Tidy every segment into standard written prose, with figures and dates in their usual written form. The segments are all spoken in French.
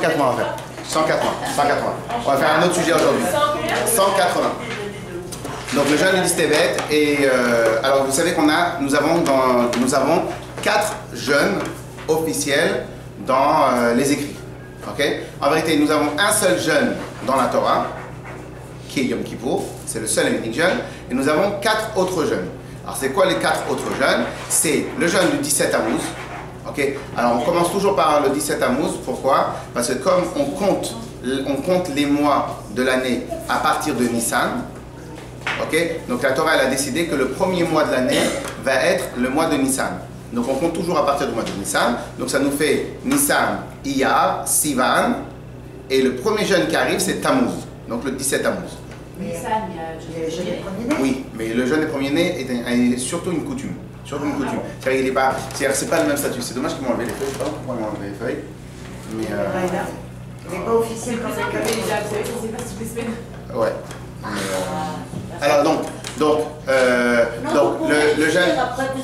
180 à faire. 180. 180. On va faire un autre sujet aujourd'hui. 180. Donc le jeûne du 10 Tevet. Et alors vous savez nous avons 4 jeûnes officiels dans les écrits. Okay? En vérité, nous avons un seul jeûne dans la Torah, qui est Yom Kippour, c'est le seul et unique jeûne, et nous avons 4 autres jeûnes. Alors c'est quoi les 4 autres jeûnes? C'est le jeûne du 17 Tammuz. Okay? Alors on commence toujours par le 17 Tammuz, pourquoi? Parce que comme on compte les mois de l'année à partir de Nissan, okay? Donc la Torah elle a décidé que le premier mois de l'année va être le mois de Nissan. Donc on compte toujours à partir du mois de Nissan. Donc ça nous fait Nissan, Iyar, Sivan. Et le premier jeûne qui arrive, c'est Tammuz. Donc le 17 Tammuz. Nissan, il y a le jeûne des premiers-nés. Oui, mais le jeûne des premiers-nés est surtout une coutume. Surtout une coutume. C'est-à-dire c'est pas le même statut. C'est dommage qu'ils m'ont enlevé les feuilles. Je sais pas pourquoi ils m'ont enlevé les feuilles. Mais il n'est pas officiel comme ça. Ouais. Alors donc le jeûne,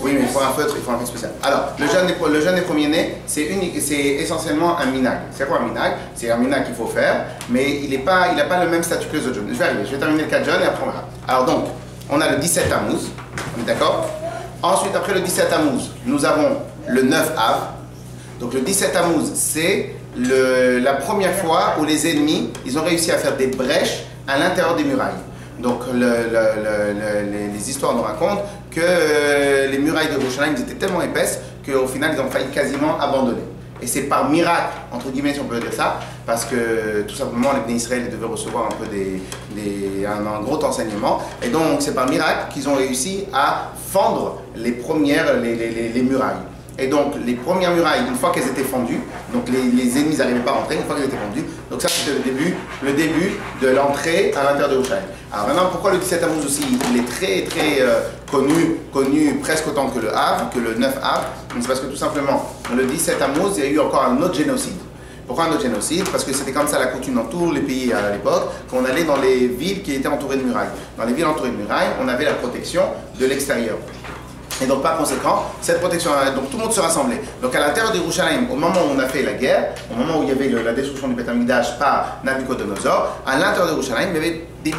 oui mais il faut un feutre spécial. Alors le jeûne des premiers-nés, c'est essentiellement un minag. C'est quoi un minag? C'est un minag qu'il faut faire, mais il n'a pas le même statut que les autres jeûnes. Je vais terminer le 4 jeûnes et après on verra. Alors donc, on a le 17 Tammuz, on est d'accord? Ensuite, après le 17 Tammuz, nous avons le 9 Av. Donc le 17 Tammuz, c'est la première fois où les ennemis, ils ont réussi à faire des brèches à l'intérieur des murailles. Donc les histoires nous racontent que les murailles de Yerushalayim étaient tellement épaisses qu'au final ils ont failli quasiment abandonner. Et c'est par miracle, entre guillemets si on peut dire ça, parce que tout simplement les Bnei Israël devaient recevoir un peu un gros enseignement. Et donc c'est par miracle qu'ils ont réussi à fendre les murailles. Et donc les premières murailles, une fois qu'elles étaient fendues, donc les ennemis n'arrivaient pas à rentrer, une fois qu'elles étaient fendues, donc ça c'était le début de l'entrée à l'intérieur de Yerushalayim. Alors maintenant, pourquoi le 17 Tammuz aussi, il est très connu presque autant que le Av, que le 9 Av? C'est parce que tout simplement, le 17 Tammuz, il y a eu encore un autre génocide. Pourquoi un autre génocide? Parce que c'était comme ça la coutume dans tous les pays à l'époque, qu'on allait dans les villes qui étaient entourées de murailles. Dans les villes entourées de murailles, on avait la protection de l'extérieur. Et donc par conséquent, cette protection, donc tout le monde se rassemblait. Donc à l'intérieur de Yerushalayim, au moment où on a fait la guerre, au moment où il y avait la destruction du Beth Amikdash par Nabucodonosor, à l'intérieur de Yerushalayim, il y avait des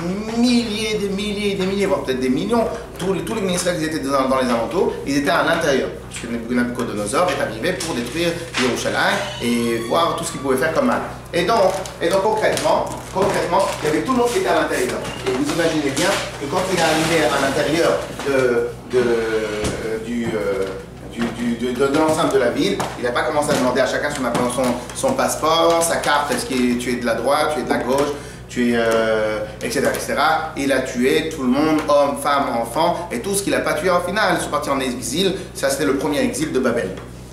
milliers, voire peut-être des millions. Tous les ministères qui étaient dans les alentours, ils étaient à l'intérieur. Parce que Nabucodonosor est arrivé pour détruire Yerushalayim et voir tout ce qu'il pouvait faire comme mal. Et donc concrètement, il y avait tout le monde qui était à l'intérieur. Et vous imaginez bien que quand il est arrivé à l'intérieur de l'enceinte de la ville, il n'a pas commencé à demander à chacun son passeport, sa carte, est-ce que tu es de la droite, tu es de la gauche, tu es, etc., etc. Il a tué tout le monde, hommes, femmes, enfants, et tout ce qu'il n'a pas tué en final. Ils sont partis en exil, ça c'était le premier exil de Babel.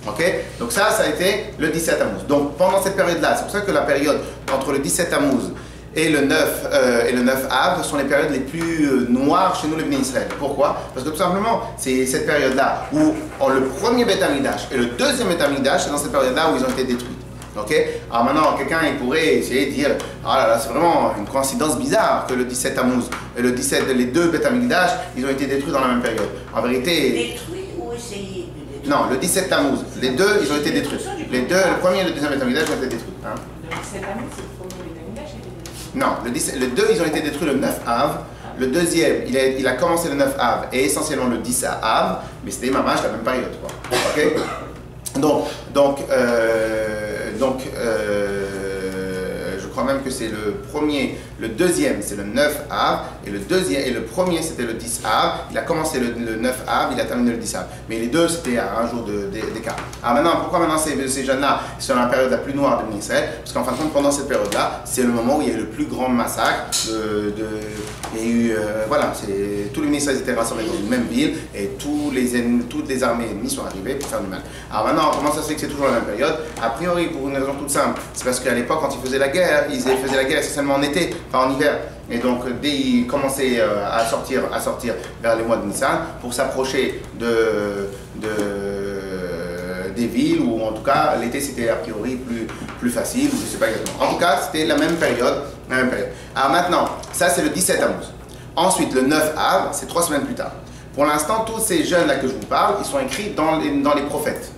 Okay? Donc ça a été le 17 Tammuz. Donc pendant cette période-là, c'est pour ça que la période entre le 17 Tammuz et le 9 Av sont les périodes les plus noires chez nous les Bnei Israël. Pourquoi? Parce que tout simplement, c'est cette période-là où le premier Beth Amikdash et le deuxième Beth Amikdash, c'est dans cette période-là où ils ont été détruits. Okay? Alors maintenant, quelqu'un pourrait essayer de dire « Ah là là, c'est vraiment une coïncidence bizarre que le 17 Tammuz et les deux Beth Amikdash, ils ont été détruits dans la même période. » En vérité... Détruits ou essayés de détruire? Non, le 17 Tammuz, les deux, ils ont été détruits. Les deux, le premier et le deuxième Beth Amikdash ont été détruits. Hein? Le 17 Tammuz, c'est le premier Beth Amikdash qui a été détruit. Non, les deux, ils ont été détruits le 9 Av. Le deuxième, il a commencé le 9 Av et essentiellement le 10 Av, mais c'était mamash la même période, quoi. Okay? Je crois même que c'est le premier, le deuxième c'est le 9 Av et le premier c'était le 10 Av. Il a commencé le 9 Av, il a terminé le 10 Av. Mais les deux c'était à un jour d'écart. Alors maintenant, pourquoi maintenant ces jeunes-là sont dans la période la plus noire de Bnei Israël? Parce qu'en fin de compte, pendant cette période-là, c'est le moment où il y a eu le plus grand massacre. Il y a eu, voilà, tous les Bnei Israël étaient rassemblés dans une même ville et toutes les armées ennemies sont arrivées pour faire du mal. Alors maintenant, comment ça se fait que c'est toujours la même période? A priori, pour une raison toute simple, c'est parce qu'à l'époque, quand ils faisaient la guerre, ils faisaient la guerre essentiellement en été, pas en hiver. Et donc, dès qu'ils commençaient à sortir vers les mois de Nissan pour s'approcher des villes, ou en tout cas, l'été c'était a priori plus facile, je ne sais pas exactement. En tout cas, c'était la même période. Alors maintenant, ça c'est le 17 Tammuz. Ensuite, le 9 Av, c'est 3 semaines plus tard. Pour l'instant, tous ces jeunes-là que je vous parle, ils sont écrits dans les prophètes.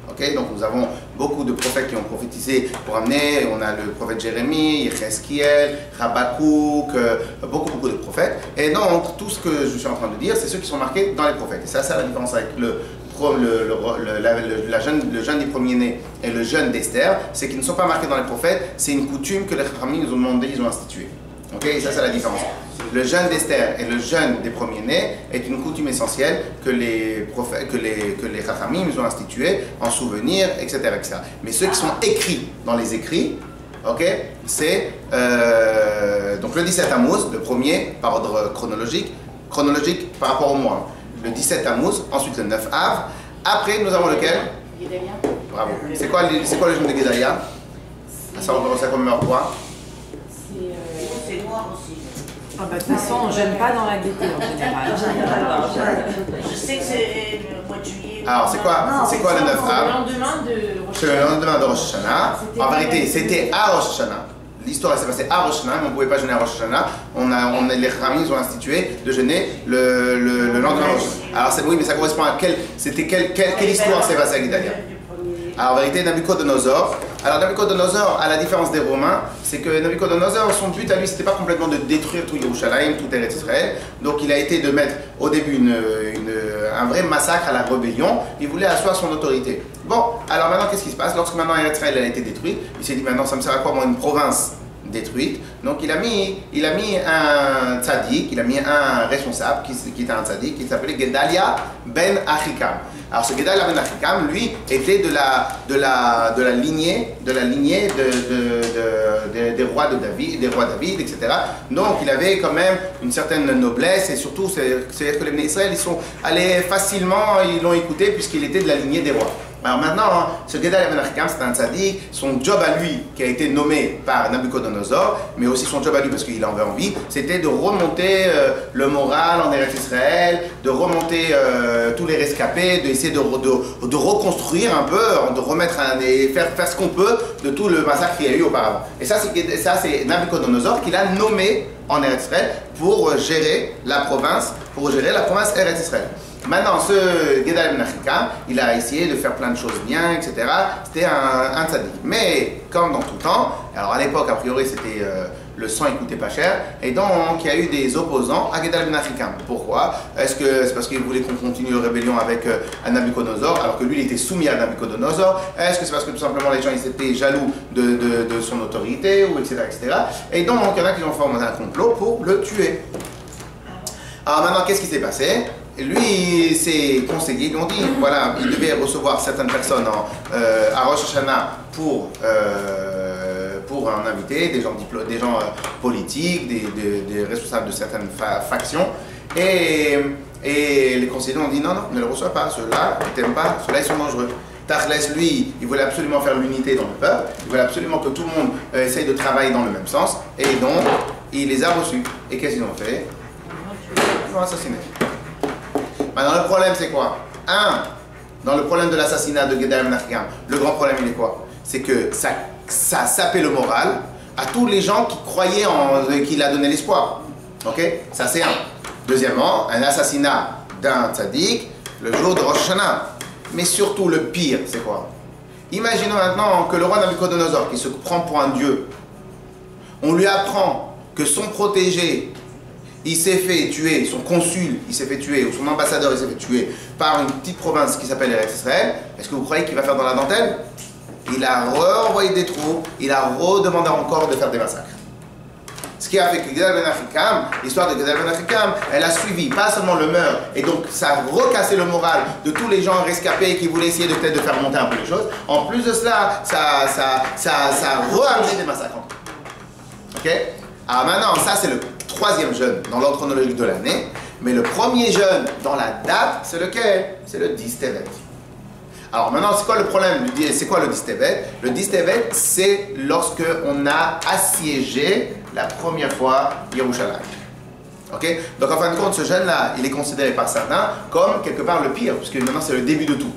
Okay, donc nous avons beaucoup de prophètes qui ont prophétisé pour amener, on a le prophète Jérémie, Yechezkiel, Habakkuk, beaucoup de prophètes. Et donc tout ce que je suis en train de dire, c'est ceux qui sont marqués dans les prophètes. Et ça, c'est la différence avec le jeûne des premiers-nés et le jeûne d'Esther, c'est qu'ils ne sont pas marqués dans les prophètes, c'est une coutume que les Chachamim nous ont demandé, ils ont institué. Okay, et ça, c'est la différence. Le jeûne d'Esther et le jeûne des premiers-nés est une coutume essentielle que les Chachamim ont institué en souvenir, etc., etc. Mais ceux qui sont écrits dans les écrits, okay, c'est donc le 17 Tammuz, le premier par ordre chronologique par rapport au mois. Le 17 Tammuz, ensuite le 9 Av. Après, nous avons lequel? Guédalia. Bravo. C'est quoi le jeûne de Guédalia? Ça commémore quoi? C'est noir aussi. Ah bah, de toute façon, on ne jeûne pas dans la gaieté en général. Je sais que c'est le mois de juillet. Alors, c'est quoi le 9 Av? C'est le lendemain de Rosh C'est le lendemain de Rosh Hashanah. En vérité, c'était à Rosh Hashanah. L'histoire s'est passée à Rosh Hashanah, mais on ne pouvait pas jeûner à Rosh Hashanah. Les Chachamim ont institué de jeûner le lendemain de Rosh Hashanah. Alors, oui, mais ça correspond à quelle histoire s'est passée à Guédalia? Alors, en vérité, Nabucodonosor. Alors, Nabucodonosor, à la différence des Romains, c'est que Nabucodonosor, son but à lui, c'était pas complètement de détruire tout Yerushalayim, tout Eretz Israël. Donc, il a été de mettre au début un vrai massacre à la rébellion. Il voulait asseoir son autorité. Bon, alors maintenant, qu'est-ce qui se passe? Lorsque maintenant Eretz Israël a été détruit, il s'est dit maintenant, ça me sert à quoi, moi, une province détruite? Donc, il a mis un tzaddik, il a mis un responsable qui était un tzaddik, qui s'appelait Gedalia ben Achikam. Alors ce Gedalia ben Achikam, lui, était de la lignée des rois de David, etc. Donc il avait quand même une certaine noblesse et surtout, c'est-à-dire que les Bnei Israël, ils sont allés facilement, ils l'ont écouté puisqu'il était de la lignée des rois. Alors maintenant, ce Gedalia ben Achikam, c'est un tzaddik, son job à lui, qui a été nommé par Nabucodonosor, mais aussi son job à lui, parce qu'il en avait envie, c'était de remonter le moral en Eretz Israël, de remonter tous les rescapés, d'essayer de reconstruire un peu, de remettre et faire ce qu'on peut de tout le massacre qu'il y a eu auparavant. Et ça, c'est Nabucodonosor qui l'a nommé en Eretz Israël pour gérer la province Eretz Israël. Maintenant, ce Gedalia ben Achikam, il a essayé de faire plein de choses bien, etc. C'était un tzaddik. Mais, comme dans tout temps, alors à l'époque, a priori, c'était le sang, il coûtait pas cher, et donc il y a eu des opposants à Gedalia ben Achikam. Pourquoi? Est-ce que c'est parce qu'il voulait qu'on continue la rébellion avec Nabucodonosor, alors que lui, il était soumis à Nabucodonosor? Est-ce que c'est parce que tout simplement les gens, ils étaient jaloux de son autorité, ou etc., etc. Et donc, il y en a qui ont formé un complot pour le tuer. Alors maintenant, qu'est-ce qui s'est passé? Lui, ses conseillers lui ont dit, voilà, il devait recevoir certaines personnes à Rosh Hashanah pour un invité, des gens politiques, des responsables de certaines factions. Et les conseillers ont dit, non, ne le reçois pas, ceux-là, ils t'aiment pas, ceux-là, ils sont dangereux. Tachlès, lui, il voulait absolument faire l'unité dans le peuple, il voulait absolument que tout le monde essaye de travailler dans le même sens, et donc, il les a reçus. Et qu'est-ce qu'ils ont fait? Ils l'ont assassiné. Maintenant, le problème, c'est quoi? Dans le problème de l'assassinat de Gedalia ben Achikam, le grand problème, il est quoi? C'est que ça sapait le moral à tous les gens qui croyaient qu'il a donné l'espoir. Ok? Ça, c'est un. Deuxièmement, un assassinat d'un tzaddik le jour de Rosh Hashanah. Mais surtout, le pire, c'est quoi? Imaginons maintenant que le roi Nabucodonosor, qui se prend pour un dieu, on lui apprend que son protégé, il s'est fait tuer, son consul, il s'est fait tuer, ou son ambassadeur, il s'est fait tuer par une petite province qui s'appelle Eretz Israël. Est-ce que vous croyez qu'il va faire dans la dentelle? Il a renvoyé des troupes, il a redemandé encore de faire des massacres. Ce qui a fait que Gedalia ben Achikam, l'histoire de Gedalia ben Achikam, elle a suivi pas seulement le meurtre, et donc ça a recassé le moral de tous les gens rescapés qui voulaient essayer peut-être de faire monter un peu les choses. En plus de cela, ça a re-amené des massacres. Ok? Alors maintenant, ça c'est le troisième jeûne dans l'ordre chronologique de l'année, mais le premier jeûne dans la date, c'est lequel? C'est le 10 Tevet. Alors maintenant, c'est quoi le problème? C'est quoi le 10 Tevet? Le 10 Tevet, c'est lorsque on a assiégé la première fois Yerushalayim. Ok? Donc en fin de compte, ce jeûne-là, il est considéré par certains comme quelque part le pire, puisque maintenant c'est le début de tout.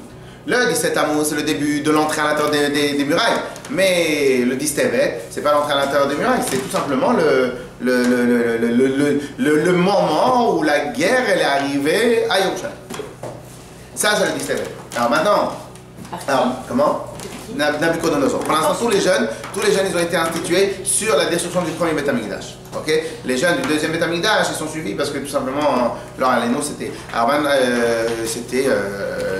Le 17 Tammuz, c'est le début de l'entrée à l'intérieur des murailles. Mais le 10 Tevet, c'est pas l'entrée à l'intérieur des murailles, c'est tout simplement le moment où la guerre elle est arrivée à Yerushalayim. Ça, c'est le 10 Tevet. Alors maintenant, Alors, comment? Nabucodonosor. Pour l'instant, tous les jeunes, ils ont été institués sur la destruction du premier Beth Amikdash. Okay? Les jeunes du deuxième Beth Amikdash, ils sont suivis parce que tout simplement, leur aléno, c'était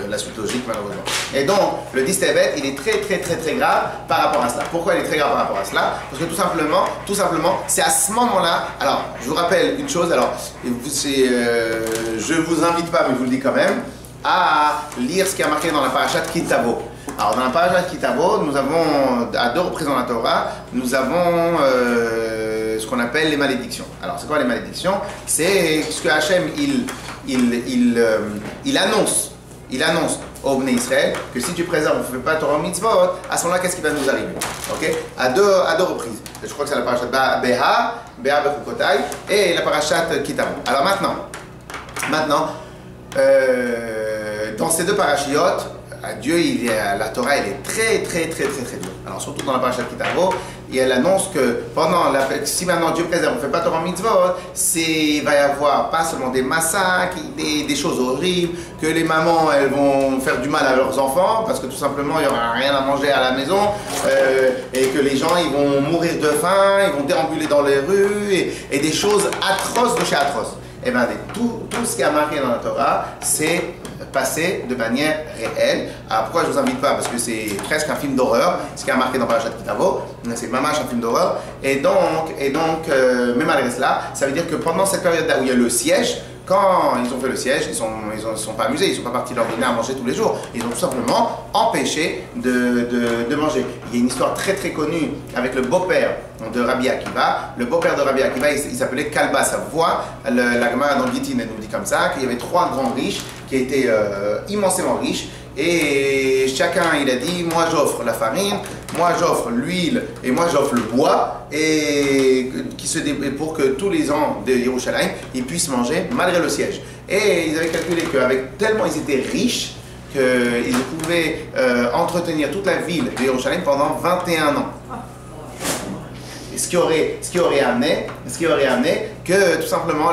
la suite logique, malheureusement. Et donc, le 10 Tevet, il est très grave par rapport à cela. Pourquoi il est très grave par rapport à cela? Parce que tout simplement, c'est à ce moment-là. Alors, je vous rappelle une chose. Alors, je vous invite pas, mais je vous le dis quand même, à lire ce qui a marqué dans la parashat Kitavo. Alors dans la parashat Kitavo, nous avons, à 2 reprises dans la Torah, nous avons ce qu'on appelle les malédictions. Alors c'est quoi les malédictions? C'est ce que Hachem, il annonce au Bnei Israël que si tu préserves, on ne fait pas Torah mitzvot, à ce moment-là, qu'est-ce qui va nous arriver? Okay? À deux reprises. Je crois que c'est la parashat Beha Bechukotai et la parashat Kitavo. Alors maintenant, dans ces deux parachiotes, Dieu, la Torah, elle est très dure. Alors surtout dans la parashat Kitavo, et elle annonce que si maintenant Dieu préserve, on ne fait pas Torah mitzvot, il va y avoir pas seulement des massacres, des choses horribles, que les mamans, elles vont faire du mal à leurs enfants, parce que tout simplement, il n'y aura rien à manger à la maison, et que les gens, ils vont mourir de faim, ils vont déambuler dans les rues, et des choses atroces de chez atroces. Et bien, tout ce qui a marqué dans la Torah, c'est passé de manière réelle. Alors pourquoi je ne vous invite pas? Parce que c'est presque un film d'horreur, ce qui a marqué dans Parashat Kitavo, c'est mamash un film d'horreur. Et donc, même malgré cela, ça veut dire que pendant cette période-là où il y a le siège, quand ils ont fait le siège, ils ne sont pas amusés, ils ne sont pas partis leur donner à manger tous les jours. Ils ont tout simplement empêché de manger. Il y a une histoire très connue avec le beau-père de Rabbi Akiva. Le beau-père de Rabbi Akiva, il s'appelait Kalba Savoie. La Gemara dans le Gittin, elle nous dit comme ça, qu'il y avait 3 grands riches qui étaient immensément riches. Et chacun, il a dit, moi j'offre la farine, moi j'offre l'huile et moi j'offre le bois, et pour que tous les gens de Yerushalayim, ils puissent manger malgré le siège. Et ils avaient calculé qu'avec tellement ils étaient riches, qu'ils pouvaient entretenir toute la ville de Yerushalayim pendant 21 ans. Ce qui aurait amené que tout simplement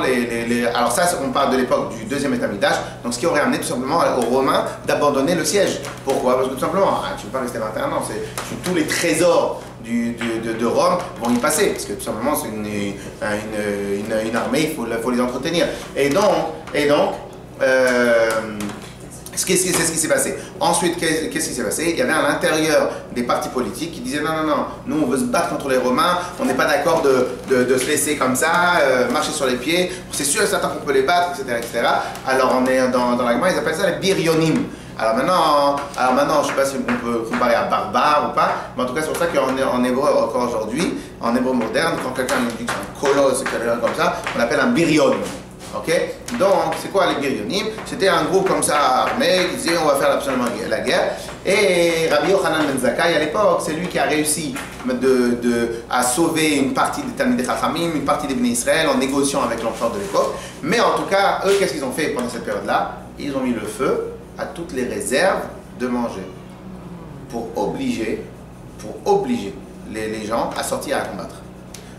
alors ça on parle de l'époque du deuxième Beth Amikdash, donc ce qui aurait amené tout simplement aux Romains d'abandonner le siège. Pourquoi? Parce que tout simplement, tu ne peux pas rester 21 ans, tous les trésors de Rome vont y passer, parce que tout simplement c'est une armée, il faut les entretenir. Et donc c'est ce qui s'est passé. Ensuite, qu'est-ce qui s'est passé? Il y avait à l'intérieur des partis politiques qui disaient non, nous on veut se battre contre les Romains, on n'est pas d'accord de se laisser comme ça, marcher sur les pieds, c'est sûr et certain qu'on peut les battre, etc. Alors on est dans la Gemara, ils appellent ça les birionim. Alors maintenant, je ne sais pas si on peut comparer à barbare ou pas, mais en tout cas c'est pour ça qu'en hébreu encore aujourd'hui, en hébreu moderne, quand quelqu'un nous dit que c'est un colosse, quelqu'un comme ça, on appelle un birion. Ok? Donc, c'est quoi les birionim? C'était un groupe comme ça armé qui disait on va faire absolument la guerre. Et Rabbi Yochanan ben Zakkai, à l'époque, c'est lui qui a réussi à sauver une partie des Talmidei Chachamim, une partie des Bnei Israël en négociant avec l'empereur de l'époque. Mais en tout cas, eux, qu'est-ce qu'ils ont fait pendant cette période-là? Ils ont mis le feu à toutes les réserves de manger pour obliger les gens à sortir à combattre.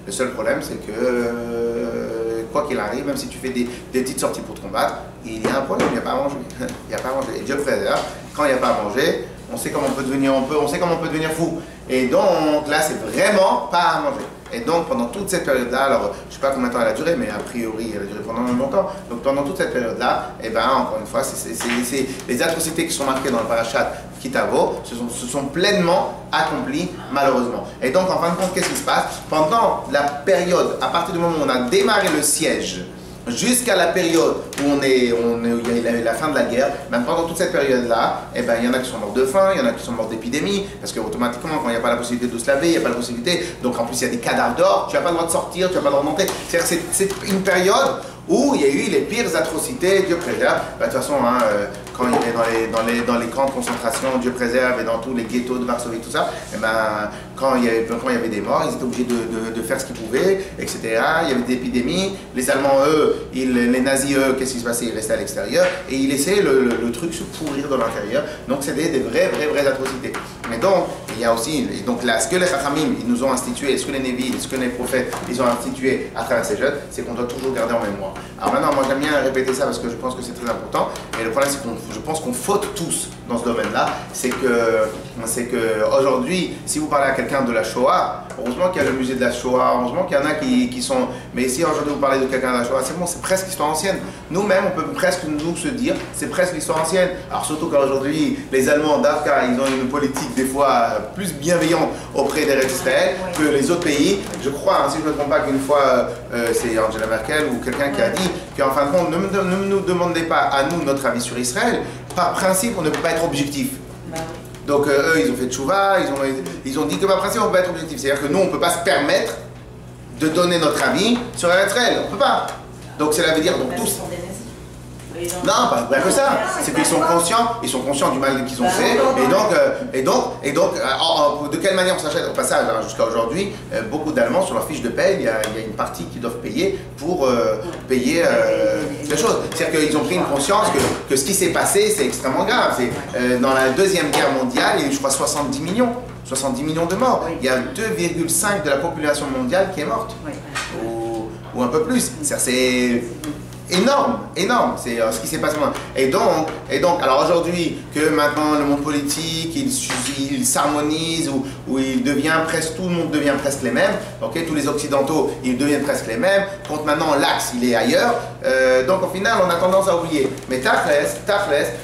Le seul problème, c'est que quoi qu'il arrive, même si tu fais des petites sorties pour te combattre, il y a un problème, il n'y a pas à manger. Il n'y a pas à manger. Et Dieu préserve, quand il n'y a pas à manger, on sait comment on peut devenir fou. Et donc là, c'est vraiment pas à manger. Et donc pendant toute cette période-là, alors je ne sais pas combien de temps elle a duré, mais a priori elle a duré pendant longtemps. Donc pendant toute cette période-là, et ben encore une fois, c'est les atrocités qui sont marquées dans le parashat Kitavo se sont pleinement accomplies malheureusement. Et donc en fin de compte, qu'est-ce qui se passe? Pendant la période, à partir du moment où on a démarré le siège, jusqu'à la période où il y a la fin de la guerre, même pendant toute cette période-là, eh ben, il y en a qui sont morts de faim, il y en a qui sont morts d'épidémie, parce qu'automatiquement, quand il n'y a pas la possibilité de se laver, il n'y a pas la possibilité, donc en plus il y a des cadavres dehors, tu n'as pas le droit de sortir, tu n'as pas le droit de monter. C'est une période où il y a eu les pires atrocités, Dieu préserve. De toute façon, quand il était dans les camps de concentration, Dieu préserve, et dans tous les ghettos de Varsovie, tout ça, et ben, quand il y avait des morts, ils étaient obligés de faire ce qu'ils pouvaient, etc. Il y avait des épidémies. Les Allemands, les nazis, qu'est-ce qui se passait? Ils restaient à l'extérieur et ils laissaient le truc se pourrir de l'intérieur. Donc c'était des vraies atrocités. Mais donc, il y a aussi, et donc là, ce que les Chachamim, ils nous ont institué, ce que les Névis, ce que les prophètes, ils ont institué à travers ces jeunes, c'est qu'on doit toujours garder en mémoire. Alors maintenant, moi j'aime bien répéter ça parce que je pense que c'est très important. Et le problème, c'est que je pense qu'on faute tous dans ce domaine-là. C'est que aujourd'hui, si vous parlez à quelqu'un de la Shoah, heureusement qu'il y a le musée de la Shoah, heureusement qu'il y en a qui sont... Mais si aujourd'hui vous parlez de quelqu'un de la Shoah, c'est bon, c'est presque l'histoire ancienne. Nous-mêmes, on peut presque nous se dire, c'est presque l'histoire ancienne. Alors surtout qu'aujourd'hui, les Allemands d'Afka, ils ont une politique des fois plus bienveillante auprès des restes d'Israël que les autres pays. Je crois, si je ne me trompe pas, qu'une fois, c'est Angela Merkel ou quelqu'un qui a dit qu'en fin de compte, ne nous demandez pas à nous notre avis sur Israël. Par principe, on ne peut pas être objectif. Donc eux, ils ont fait tchouva, ils ont dit que par principe, on ne peut pas être objectif. C'est-à-dire que nous, on ne peut pas se permettre de donner notre avis sur Israël. On ne peut pas. Donc cela veut dire, donc tous... Non, pas que ça. C'est qu'ils sont conscients du mal qu'ils ont fait. Et donc, de quelle manière on s'achète au passage, hein, jusqu'à aujourd'hui, beaucoup d'Allemands sur leur fiche de paye, il y a une partie qu'ils doivent payer pour payer les choses. C'est-à-dire qu'ils ont pris une conscience que ce qui s'est passé, c'est extrêmement grave. Dans la Deuxième Guerre mondiale, il y a eu, je crois, 70 millions de morts. Il y a 2,5 de la population mondiale qui est morte. Ou un peu plus. C'est énorme, c'est ce qui s'est passé maintenant. Et donc, alors aujourd'hui, que maintenant le monde politique, il s'harmonise, ou il devient presque, tout le monde devient presque les mêmes, ok, tous les occidentaux, ils deviennent presque les mêmes, quand maintenant l'axe, il est ailleurs, donc au final, on a tendance à oublier. Mais tachles,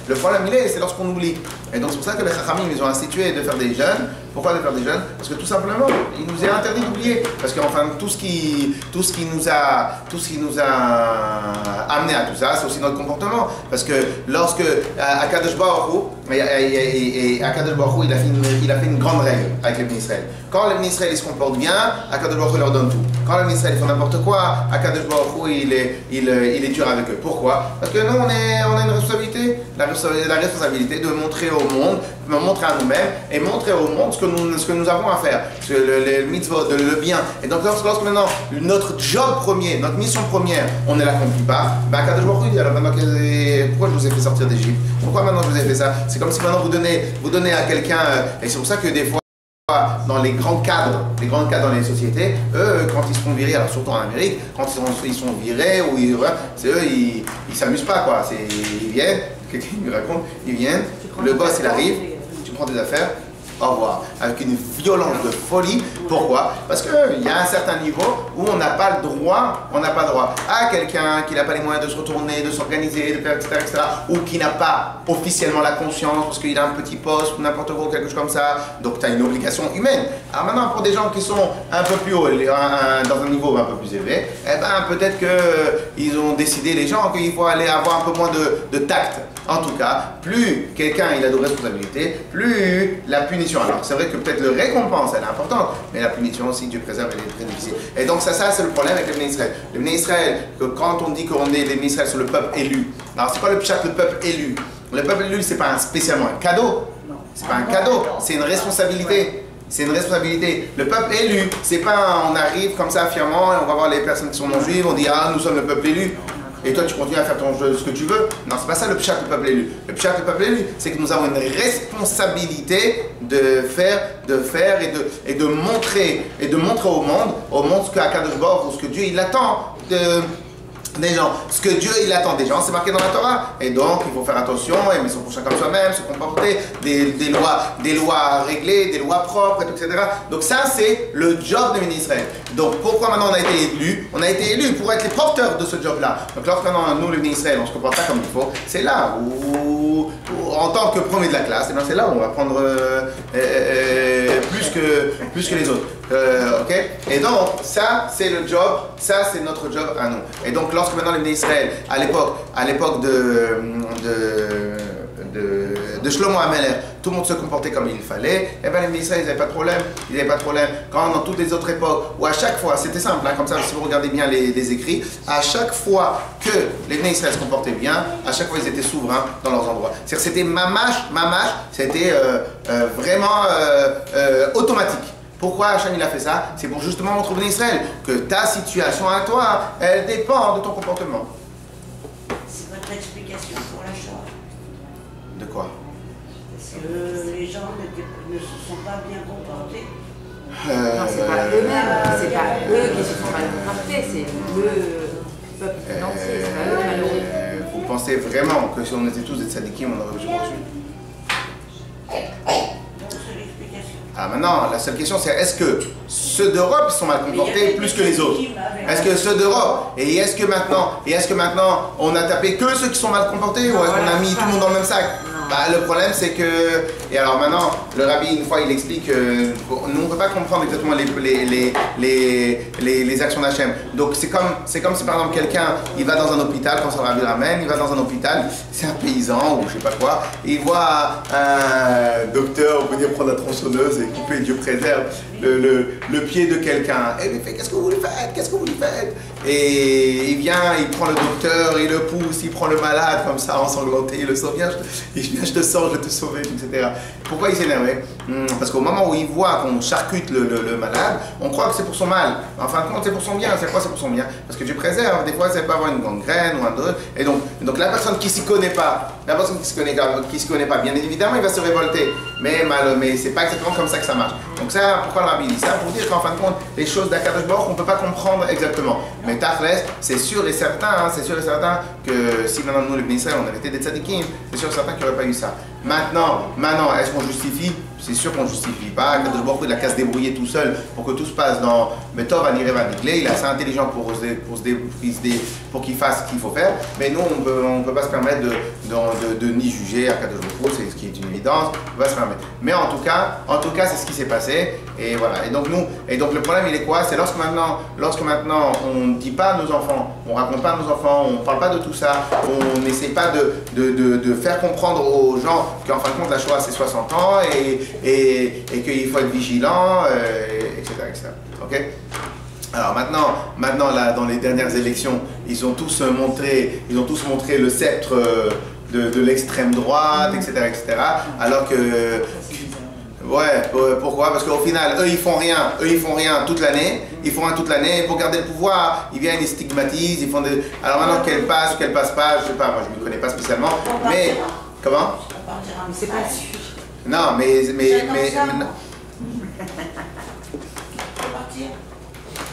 le problème, c'est lorsqu'on oublie. Et donc c'est pour ça que les Chachamim, ils ont institué de faire des jeûnes. Pourquoi de faire des jeûnes? Parce que tout simplement, il nous est interdit d'oublier. Parce qu'enfin, tout ce qui nous a amené à tout ça, c'est aussi notre comportement. Parce que lorsque Akadosh Baruch Hu, il a fait une grande règle avec les Bnei Israël. Quand les Bnei Israël ils se comportent bien, Akadosh Baruch Hu leur donne tout. Quand les Bnei Israël font n'importe quoi, Akadosh Baruch Hu il est dur avec eux. Pourquoi? Parce que nous on a une responsabilité, la responsabilité de montrer au monde, montrer à nous-mêmes et montrer au monde ce que nous avons à faire, le mitzvot, le bien. Et donc lorsque maintenant notre job premier, notre mission première, on ne l'accomplit pas, ben Akadosh Baruch Hu dit alors maintenant pourquoi je vous ai fait sortir d'Égypte? Pourquoi maintenant je vous ai fait ça? C'est comme si maintenant vous donnez à quelqu'un, et c'est pour ça que des fois dans les grands cadres dans les sociétés, eux, quand ils se font virer, alors surtout en Amérique, quand ils sont virés, c'est eux, ils s'amusent pas, quoi. Ils viennent, quelqu'un me raconte, ils viennent, le boss il arrive, tu prends tes affaires, au revoir, avec une violence de folie. Pourquoi? Parce qu'il y a un certain niveau où on n'a pas le droit, à quelqu'un qui n'a pas les moyens de se retourner, de s'organiser, de faire, etc., ou qui n'a pas officiellement la conscience parce qu'il a un petit poste ou n'importe quoi, quelque chose comme ça. Donc tu as une obligation humaine. Alors maintenant, pour des gens qui sont un peu plus hauts, dans un niveau un peu plus élevé, eh ben peut-être qu'ils ont décidé, les gens, qu'il faut aller avoir un peu moins de tact. En tout cas, plus quelqu'un il a de responsabilités, plus la punition. Alors c'est vrai que peut-être le récompense elle est importante, mais la punition aussi, Dieu préserve, elle est très difficile. Et donc ça c'est le problème avec les Bnei Israël. Les Bnei Israël, quand on dit qu'on est les Bnei Israël sur le peuple élu, alors c'est quoi le pshat, le peuple élu? Le peuple élu, c'est pas spécialement un cadeau, c'est pas un cadeau, c'est une responsabilité. C'est une responsabilité. Le peuple élu, c'est pas on arrive comme ça fièrement et on va voir les personnes qui sont non juives, on dit ah nous sommes le peuple élu. Et toi, tu continues à faire ce que tu veux. Non, c'est pas ça le pshat du peuple élu. Le pshat du peuple élu, c'est que nous avons une responsabilité de faire et de montrer au monde ce qu'Akadosh Baruch Hu, ce que Dieu il attend des gens. Ce que Dieu il attend des gens, c'est marqué dans la Torah. Et donc, il faut faire attention, aimer son prochain comme soi-même, se comporter, des lois réglées, des lois propres, etc. Donc ça, c'est le job de Bnei Israël. Donc pourquoi maintenant on a été élus? On a été élus pour être les porteurs de ce job-là. Donc lorsque maintenant, nous, les Bnei Israël, on se comporte pas comme il faut, c'est là où en tant que premier de la classe, c'est là où on va prendre plus que les autres. Ok? Et donc, ça, c'est le job, ça, c'est notre job à nous. Et donc, lorsque maintenant les Bnei Israël, à l'époque de Shlomo HaMelech, tout le monde se comportait comme il fallait, et bien les Bnei Israël, ils n'avaient pas de problème. Quand dans toutes les autres époques, où à chaque fois, c'était simple, hein, comme ça, si vous regardez bien les écrits, à chaque fois que les Bnei Israël se comportaient bien, à chaque fois ils étaient souverains dans leurs endroits. C'est-à-dire c'était mamash, c'était vraiment automatique. Pourquoi Hachem il a fait ça? C'est pour justement montrer aux Bnei Israël que ta situation à toi, elle dépend de ton comportement. C'est votre explication pour la Shoah. De quoi? Parce que les gens ne se sont pas bien comportés. Non, c'est pas eux-mêmes, c'est pas eux qui se sont mal comportés, c'est le peuple entier, c'est pas eux malheureux. Vous pensez vraiment que si on était tous des tzadikim, on aurait reçu? Ah, maintenant, la seule question c'est est-ce que ceux d'Europe sont mal comportés plus que les autres? Est-ce que ceux d'Europe? Et est-ce que maintenant on a tapé que ceux qui sont mal comportés ou est-ce qu'on a mis tout le monde dans le même sac? Bah, le problème c'est que, et alors maintenant, le rabbi une fois il explique que nous on ne peut pas comprendre exactement les actions d'Hachem. Donc c'est comme si par exemple quelqu'un il va dans un hôpital, quand le rabbi le ramène, il va dans un hôpital, c'est un paysan ou je sais pas quoi, et il voit un docteur venir prendre la tronçonneuse et couper, Dieu préserve, le pied de quelqu'un. Et il fait qu'est-ce que vous lui faites? Qu'est-ce que vous lui faites? Et il vient, il prend le docteur, il le pousse, il prend le malade comme ça ensanglanté, il le sauve, viens, je te sors, je vais te sauver, etc. Pourquoi il s'énervait? Parce qu'au moment où il voit qu'on charcute le malade, on croit que c'est pour son mal. En fin de compte, c'est pour son bien. C'est quoi? C'est pour son bien. Parce que Dieu préserve. Des fois, ça peut avoir une gangrène ou un autre. Et donc la personne qui s'y connaît pas, bien évidemment, il va se révolter. Mais c'est pas exactement comme ça que ça marche. Donc ça, pourquoi le rabbi dit ça? Pour dire qu'en fin de compte, les choses d'Akadosh Baruch, on ne peut pas comprendre exactement. Mais Tachles, c'est sûr et certain, que si maintenant nous, les Bnei Israël, on avait été des tzadikim, c'est sûr et certain qu'il n'y aurait pas eu ça. Maintenant, est-ce qu'on justifie? C'est sûr qu'on ne justifie pas. Akadosh Baruch Hu, il a qu'à se débrouiller tout seul pour que tout se passe dans Betov Aniré Vaniglé. Il est assez intelligent pour qu'il fasse ce qu'il faut faire. Mais nous, on ne peut pas se permettre de ni juger Akadosh Baruch Hu, c'est ce qui est une évidence. On ne peut pas se permettre. Mais en tout cas, c'est ce qui s'est passé. Et voilà. Et donc le problème, il est quoi? C'est lorsque maintenant, on ne dit pas à nos enfants, on ne raconte pas à nos enfants, on ne parle pas de tout ça, on n'essaie pas de faire comprendre aux gens qu'en fin de compte, la Shoah, c'est 60 ans et qu'il faut être vigilant, etc. Ok? Alors maintenant là, dans les dernières élections, ils ont tous montré le sceptre de l'extrême droite, etc. Alors que... Ouais, pourquoi? Parce qu'au final, eux ils font rien toute l'année, pour garder le pouvoir, ils viennent, ils stigmatisent, ils font des... Alors maintenant qu'elle passe ou qu'elle passe pas, je sais pas, moi je ne m'y connais pas spécialement, mais... Comment? Mais c'est pas sûr. Non, mais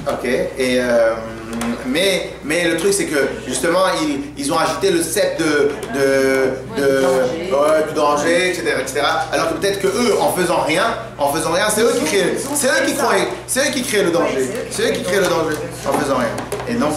ok, et mais le truc c'est que justement ils ont agité le sceptre du danger, etc. Alors que peut-être que eux, en faisant rien, c'est eux qui créent le danger. C'est eux qui créent le danger en faisant rien. Et donc.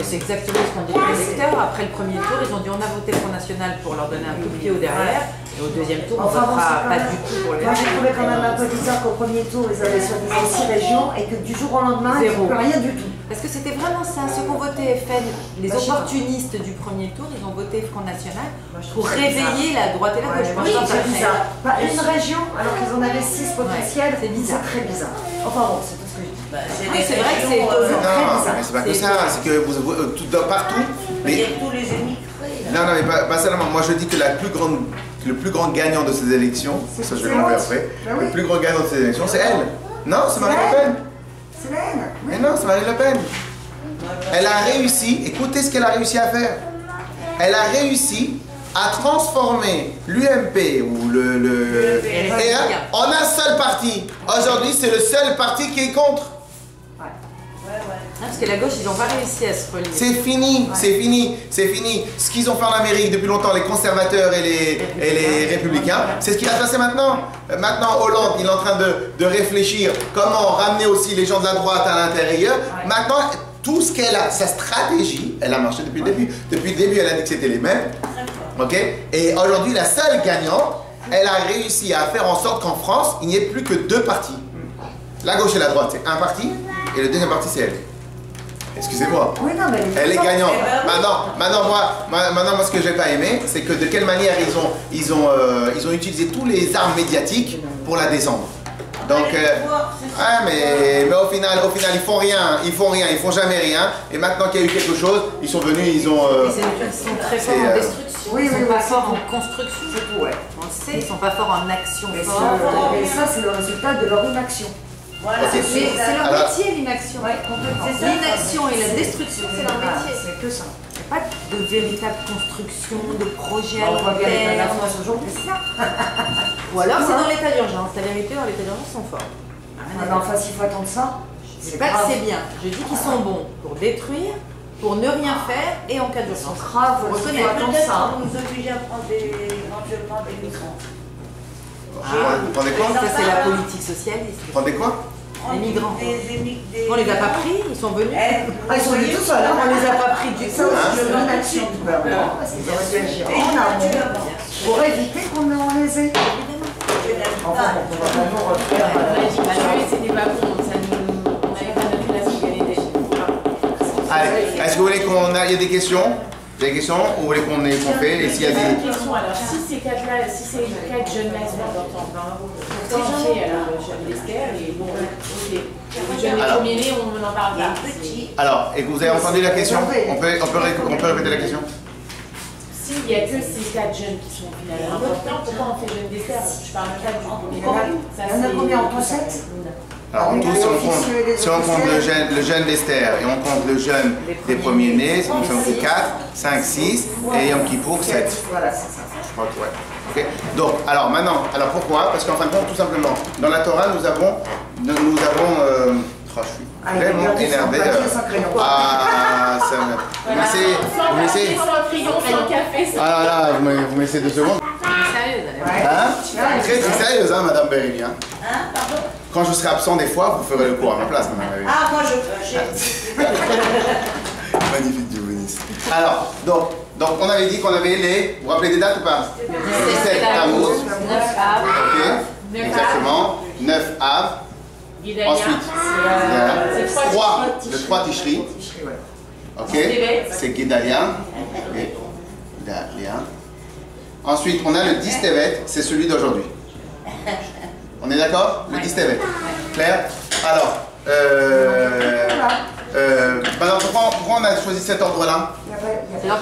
C'est exactement ce qu'ont dit les électeurs. Après le premier tour, ils ont dit on a voté Front National pour leur donner un coup de pied au derrière. Et au deuxième tour, on ne votera pas du tout pour les. Moi j'ai trouvé quand même un peu bizarre qu'au premier tour, ils avaient soi-disant 6 régions et que du jour au lendemain, il n'y a plus rien du tout. Parce que c'était vraiment ça, ceux qui ont voté FN, les opportunistes du premier tour, ils ont voté Front National pour réveiller la droite et la gauche. Oui, c'est bizarre. Pas une région, alors qu'ils en avaient 6 potentiels, c'est très bizarre. Enfin bon, c'est tout ce que je dis. Oui, c'est vrai que c'est non, mais c'est pas que ça, c'est que tout partout. Mais il y a tous les émigrés. Non, mais pas seulement. Moi je dis que le plus grand gagnant de ces élections, ça je vais l'enlever après, le plus grand gagnant de ces élections, c'est elle. Non, c'est Marine Le Pen. C'est elle. Mais non, c'est Marine Le Pen. Elle a réussi, écoutez ce qu'elle a réussi à faire. Elle a réussi à transformer l'UMP ou le en un seul parti. Aujourd'hui, c'est le seul parti qui est contre. Parce que la gauche, ils n'ont pas réussi à se relier. C'est fini. Ce qu'ils ont fait en Amérique depuis longtemps, les conservateurs et les républicains, c'est ce qui va se passer maintenant. Maintenant, Hollande, il est en train de réfléchir comment ramener aussi les gens de la droite à l'intérieur. Maintenant, tout ce qu'elle a, sa stratégie, elle a marché depuis le début. Depuis le début, elle a dit que c'était les mêmes. Ok? Et aujourd'hui, la seule gagnante, elle a réussi à faire en sorte qu'en France, il n'y ait plus que 2 partis. La gauche et la droite, c'est un parti, et le deuxième parti, c'est elle. Excusez-moi. Oui, non, mais elle est gagnante. Maintenant, moi, ce que j'ai pas aimé, c'est que de quelle manière ils ont utilisé tous les armes médiatiques pour la descendre. Donc, mais au final, ils font jamais rien. Et maintenant qu'il y a eu quelque chose, ils sont venus, ils sont très forts en destruction. Oui, ils sont pas forts en construction. C'est tout, ouais. On le sait, ils sont pas forts en action forte. Et ça, c'est le résultat de leur inaction. Voilà, okay. C'est leur métier, l'inaction. Ouais, complètement. L'inaction et la destruction, c'est leur métier. C'est que ça. Il n'y a pas de véritable construction, de projet On voit bien l'état à long d'urgence aujourd'hui, c'est ça. Ou alors c'est dans l'état d'urgence. La vérité, dans l'état d'urgence, ils sont forts. Enfin, s'il faut attendre ça, c'est pas que c'est bien. Je dis qu'ils sont bons pour détruire pour ne rien faire et en cas d'urgence. Grave, Faut faut reconnaître. attendre Peut-être ça. qu'on nous oblige à prendre éventuellement des migrants. Vous prenez quoi? Ça, c'est la politique socialiste. Vous prenez quoi? Les migrants. Des On les a pas pris, ils sont venus. Ah, ils sont venus tout seuls, hein. On les a pas pris du Ça tout. aussi, je demande l'action du gouvernement, parce qu'ils auraient dû agir en amont pour éviter qu'on les ait. Enfin, bon, on va vraiment refaire. C'était pas bon, ça nous. On n'avait pas notre place où il y avait des. Allez, est-ce que vous voulez qu'on a... Il y a des questions? Des questions? Ou vous voulez qu'on fait? Et s'il y a des... Question, alors si ces quatre-là, si c'est 4 jeunes là, c'est important. Pourtant, on fait alors le jeune Esther et bon, ok. Le jeune Alors. premier-né, on n'en parle pas. Alors, et que vous avez entendu la question? On peut répéter la question? S'il n'y a que ces 4 jeunes qui sont finalement importants, pourquoi on fait jeune d'Esther? Je parle pas du premier-né. Il y en a combien en tout 7? Alors, en tout, si on compte le jeune d'Esther et on compte le jeune des premiers-nés, ça nous fait 4, 5, 6 et Yom Kippour 7. Voilà, c'est ça. Je crois que ouais. Ok. Donc, alors maintenant, alors pourquoi? Parce qu'en fin de compte, tout simplement, dans la Torah, nous avons je suis vraiment énervé. Ah, ça me... Vous me laissez... Ah là là, vous me laissez 2 secondes. Sérieux, Hein? Très sérieuse, hein, Madame Bérémy. Hein? Pardon? Quand je serai absent des fois, vous ferez le cours à ma place, Madame Bérémy. Ah, moi je... Magnifique, Dieu bénisse. Alors, donc on avait dit qu'on avait les... Vous vous rappelez des dates ou pas? 17 Tammuz. 9 Av. Ok. Exactement. 9 Av. Ensuite, c'est 3, le 3 Tishri. Ok. C'est Guédalia. Ensuite, on a le 10 Tevet, c'est celui d'aujourd'hui. On est d'accord? Le 10 Tevet. Claire? Alors, maintenant, pourquoi on a choisi cet ordre-là? Non,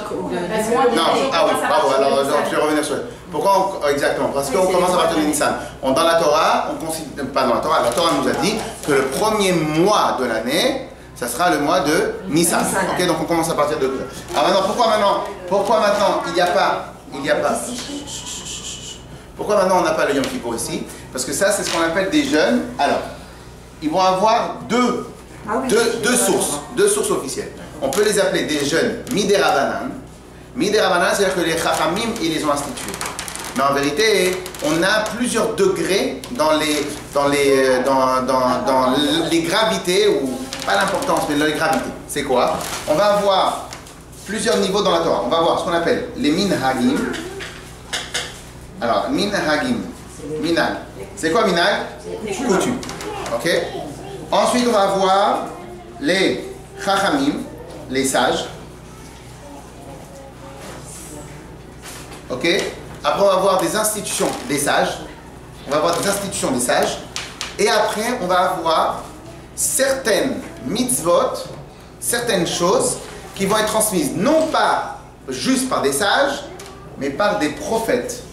Ah oui, bravo, alors je vais revenir sur pourquoi exactement? Parce qu'on commence à partir de Nissan. Dans la Torah, on considère, pas dans la Torah nous a dit que le premier mois de l'année, ça sera le mois de Nissan. Ok, donc on commence à partir de là. Alors maintenant, pourquoi maintenant il n'y a pas pourquoi maintenant on n'a pas le Yom Kippour ici? Parce que ça, c'est ce qu'on appelle des jeunes. Alors, ils vont avoir deux sources officielles. On peut les appeler des jeunes Miderabanan. Miderabanan, c'est-à-dire que les Chachamim, ils les ont institués. Mais en vérité, on a plusieurs degrés dans les gravités, ou pas l'importance, mais les gravités. C'est quoi? On va avoir plusieurs niveaux dans la Torah. On va voir ce qu'on appelle les Minhagim. Alors, Minhagim. Minhag. C'est quoi Minhag? Coutume. Ok? Ensuite, on va voir les Chachamim, les sages. Ok? Après, on va voir des institutions des sages. On va voir des institutions des sages. Et après, on va avoir certaines mitzvot, certaines choses qui vont être transmises non pas juste par des sages, mais par des prophètes.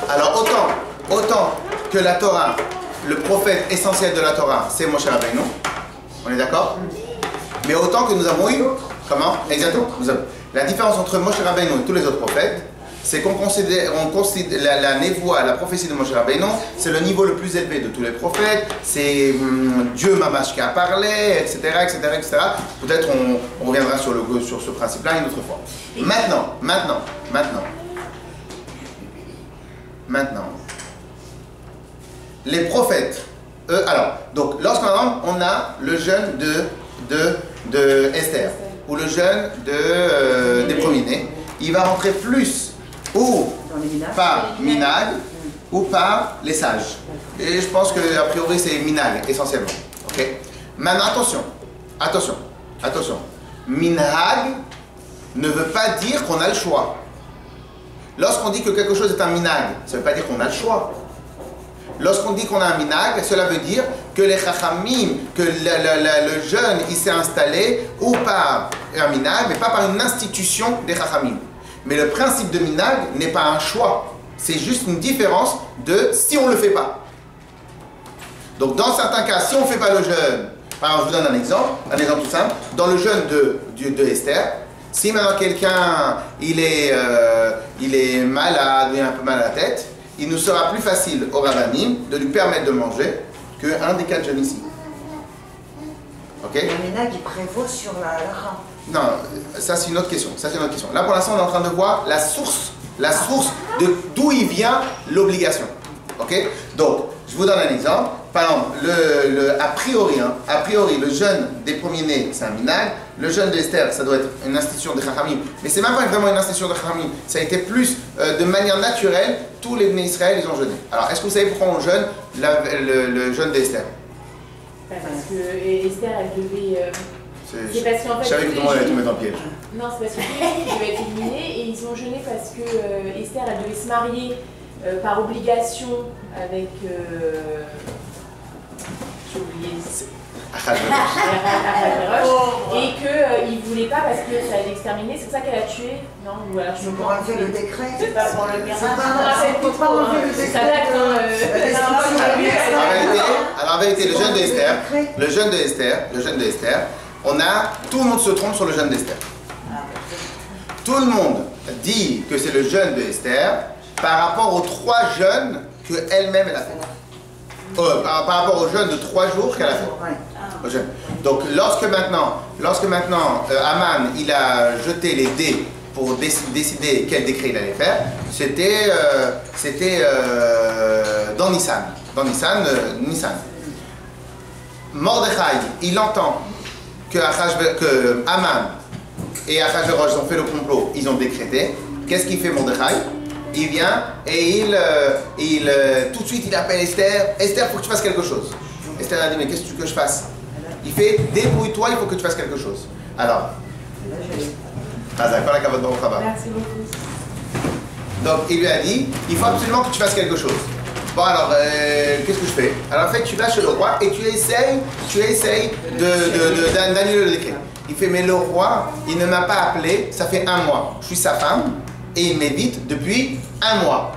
Alors, autant que la Torah, le prophète essentiel de la Torah, c'est Moshe Rabbeinu. On est d'accord? Mais autant que nous avons eu, comment? Exactement. La différence entre Moshe Rabbeinu et tous les autres prophètes, c'est qu'on considère la névoie, la prophétie de Moshe Rabbeinu, c'est le niveau le plus élevé de tous les prophètes, c'est Dieu Mamash qui a parlé, etc., etc., etc. Peut-être on reviendra sur ce principe-là une autre fois. Maintenant, les prophètes, donc lorsqu'on a le jeûne de Esther, ou le jeûne des premiers-nés, il va rentrer plus ou par Minag ou par les sages. Et je pense qu'a priori c'est Minag essentiellement. Okay? Maintenant attention. Minag ne veut pas dire qu'on a le choix. Lorsqu'on dit que quelque chose est un minag, ça ne veut pas dire qu'on a le choix. Lorsqu'on dit qu'on a un minag, cela veut dire que les chachamim, que le jeune, il s'est installé ou par un minag, mais pas par une institution des chachamim. Mais le principe de minag n'est pas un choix. C'est juste une différence de si on ne le fait pas. Donc dans certains cas, si on ne fait pas le jeûne, par exemple, je vous donne un exemple tout simple, dans le jeûne de Esther, si maintenant quelqu'un il est malade, il a un peu mal à la tête, il nous sera plus facile au rabbanim de lui permettre de manger qu'un des 4 jeunes ici. Ok? Le minag, il prévaut sur la halakha. Non, ça c'est une autre question. Ça, c'est une autre question. Là pour l'instant on est en train de voir la source de d'où il vient l'obligation. Ok? Donc, je vous donne un exemple. Par exemple, a priori, le jeûne des premiers-nés, c'est un minag. Le jeûne d'Esther, ça doit être une institution de Chachamim. Mais c'est même pas vraiment une institution de Chachamim. Ça a été plus de manière naturelle. Tous les Bnei Israël, ils ont jeûné. Alors, est-ce que vous savez pourquoi on jeûne le jeûne d'Esther? Parce que Esther, elle devait... c'est parce qu'en fait... Je savais que tout le monde allait tout mettre en piège. Non, c'est parce que tous les filles devaient être éliminées et ils ont jeûné parce que Esther, elle devait se marier par obligation avec... j'ai oublié... et qu'il ne voulait pas parce que ça allait exterminer, c'est pour ça qu'elle a tué. Non, ou alors je me Pour enlever le décret. C'est pas pour le miracle. C'est pas enlever le décret. Ça date, Alors en vérité, le jeûne d'Esther, tout le monde se trompe sur le jeûne d'Esther. Tout le monde dit que c'est le jeûne d'Esther par rapport aux 3 jeûnes qu'elle-même a fait. Par rapport au jeûne de 3 jours qu'elle a fait. Donc lorsque maintenant Aman il a jeté les dés pour décider quel décret il allait faire, c'était dans Nissan. Mordechai, il entend que Aman et Achashverosh ont fait le complot, ils ont décrété. Qu'est-ce qu'il fait Mordechai? Il vient et tout de suite il appelle Esther. Esther, il faut que tu fasses quelque chose. Esther a dit, mais qu'est-ce que tu veux que je fasse? Il fait, débrouille-toi, il faut que tu fasses quelque chose. Alors, merci beaucoup. donc il lui a dit, il faut absolument que tu fasses quelque chose. Bon alors, qu'est-ce que je fais? Alors en fait, tu vas chez le roi et tu essayes d'annuler le décret. Il fait, mais le roi, il ne m'a pas appelé, ça fait 1 mois. Je suis sa femme et il m'évite depuis 1 mois.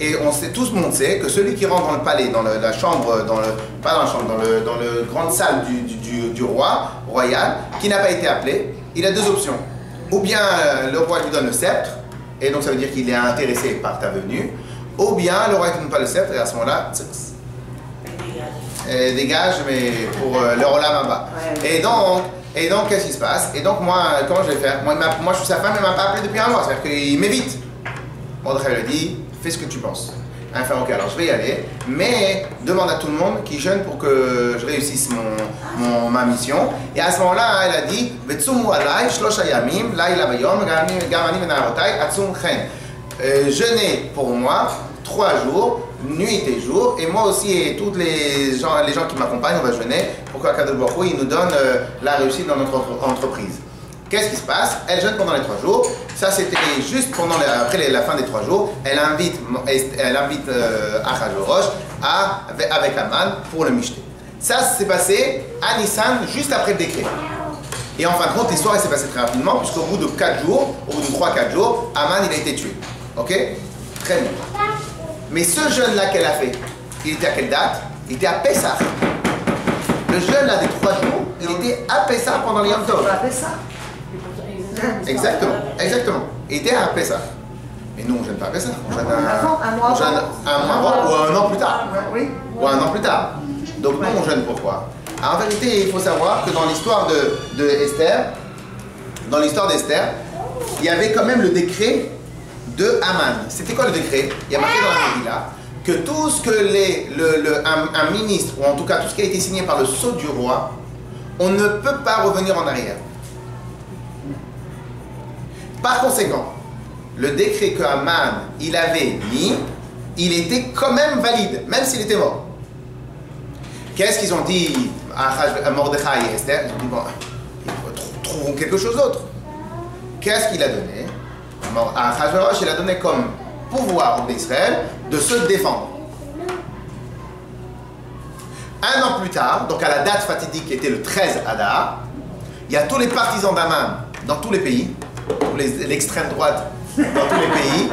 Et tout le monde sait que celui qui rentre dans le palais, dans la chambre, dans le grande salle du roi royal, qui n'a pas été appelé, il a 2 options. Ou bien le roi lui donne le sceptre, et donc ça veut dire qu'il est intéressé par ta venue, ou bien le roi ne donne pas le sceptre, et à ce moment-là, dégage, mais pour le Olam Haba. Et donc, qu'est-ce qui se passe? Et donc, moi, comment je vais faire? Moi, je suis sa femme, il ne m'a pas appelé depuis 1 mois, c'est-à-dire qu'il m'évite. Mordechai lui a dit, fais ce que tu penses. Elle fait, ok, alors je vais y aller, mais demande à tout le monde qui jeûne pour que je réussisse ma mission. Et à ce moment-là, elle a dit, jeûnez pour moi 3 jours, nuit et jour, et moi aussi et tous les gens qui m'accompagnent, on va jeûner pour qu'Akadosh Baruch Hu, il nous donne la réussite dans notre entreprise. Qu'est-ce qui se passe? Elle jeûne pendant les 3 jours. Ça, c'était juste après la fin des 3 jours. Elle invite Achashverosh avec Aman pour le michté. Ça s'est passé à Nissan, juste après le décret. Et en fin de compte, l'histoire s'est passée très rapidement, puisqu'au bout de 4 jours, au bout de 3-4 jours, Aman il a été tué. Ok? Très bien. Mais ce jeûne-là qu'elle a fait, il était à quelle date? Il était à Pessah. Le jeûne là des 3 jours, il était à Pessah pendant les Yom Tov. Exactement. Il était à Pessah. Mais nous, on ne jeûne pas à Pessah. On jeûne un mois avant ou 1 an plus tard. Oui. Ou 1 an plus tard. Donc nous, on jeûne pourquoi? En vérité, il faut savoir que dans l'histoire d'Esther, il y avait quand même le décret de Haman. C'était quoi le décret? Il y a marqué dans la Megillah que tout ce que un ministre, ou en tout cas tout ce qui a été signé par le sceau du roi, on ne peut pas revenir en arrière. Par conséquent, le décret que Haman il avait mis, il était quand même valide, même s'il était mort. Qu'est-ce qu'ils ont dit à Mordechai et Esther? Ils ont dit, bon, trouvons quelque chose d'autre. Qu'est-ce qu'il a donné? Achashverosh, il a donné comme pouvoir d'Israël de se défendre. 1 an plus tard, donc à la date fatidique qui était le 13 Adar, il y a tous les partisans d'Aman dans tous les pays, l'extrême droite dans tous les pays,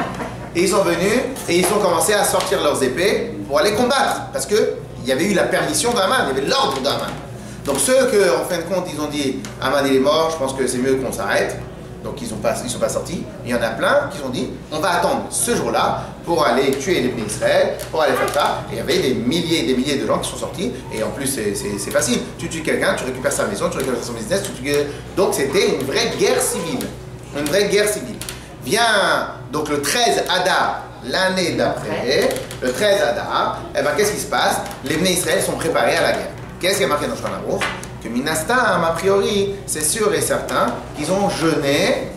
et ils sont venus et ils ont commencé à sortir leurs épées pour aller combattre, parce qu'il y avait eu la permission d'Aman, il y avait l'ordre d'Aman. Donc ceux que, en fin de compte, ils ont dit Aman il est mort, je pense que c'est mieux qu'on s'arrête. Donc ils sont pas sortis. Il y en a plein qui ont dit, on va attendre ce jour-là pour aller tuer les Bnei Israël, pour aller faire ça. Et il y avait des milliers de gens qui sont sortis. Et en plus, c'est facile. Tu tues quelqu'un, tu récupères sa maison, tu récupères son business. Donc c'était une vraie guerre civile. Une vraie guerre civile. Vient donc le 13 Adar, l'année d'après, le 13 Adar, eh ben, qu'est-ce qui se passe? Les Bnei Israël sont préparés à la guerre. Qu'est-ce qui est marqué dans Shulchan Aruch? Que Minastam, a priori, c'est sûr et certain qu'ils ont jeûné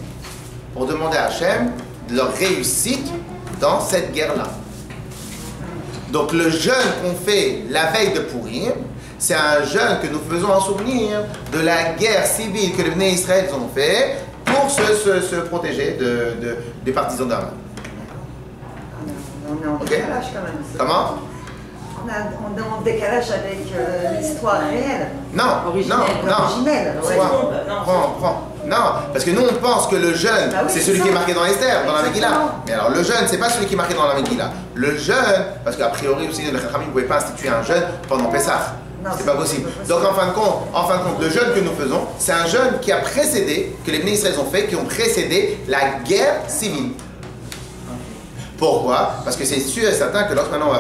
pour demander à Hachem de leur réussite dans cette guerre-là. Donc le jeûne qu'on fait la veille de Purim, c'est un jeûne que nous faisons en souvenir de la guerre civile que les Bnei Israël ont fait pour se protéger des partisans d'Aman. On est en décalage quand même. Comment? On est en décalage avec l'histoire réelle. Non, originelle. Non, parce que nous on pense que le jeûne, bah oui, c'est celui qui est marqué dans Esther, dans la Megillah. Mais alors le jeûne, c'est pas celui qui est marqué dans la Megillah. Le jeûne, parce qu'a priori aussi, le Chachamim ne pouvait pas instituer un jeûne pendant Pessah. C'est pas possible. Donc en fin de compte, le jeûne que nous faisons, c'est un jeûne qui a précédé, que les Bnei Israël ont fait, qui ont précédé la guerre civile. Pourquoi? Parce que c'est sûr et certain que lorsque maintenant on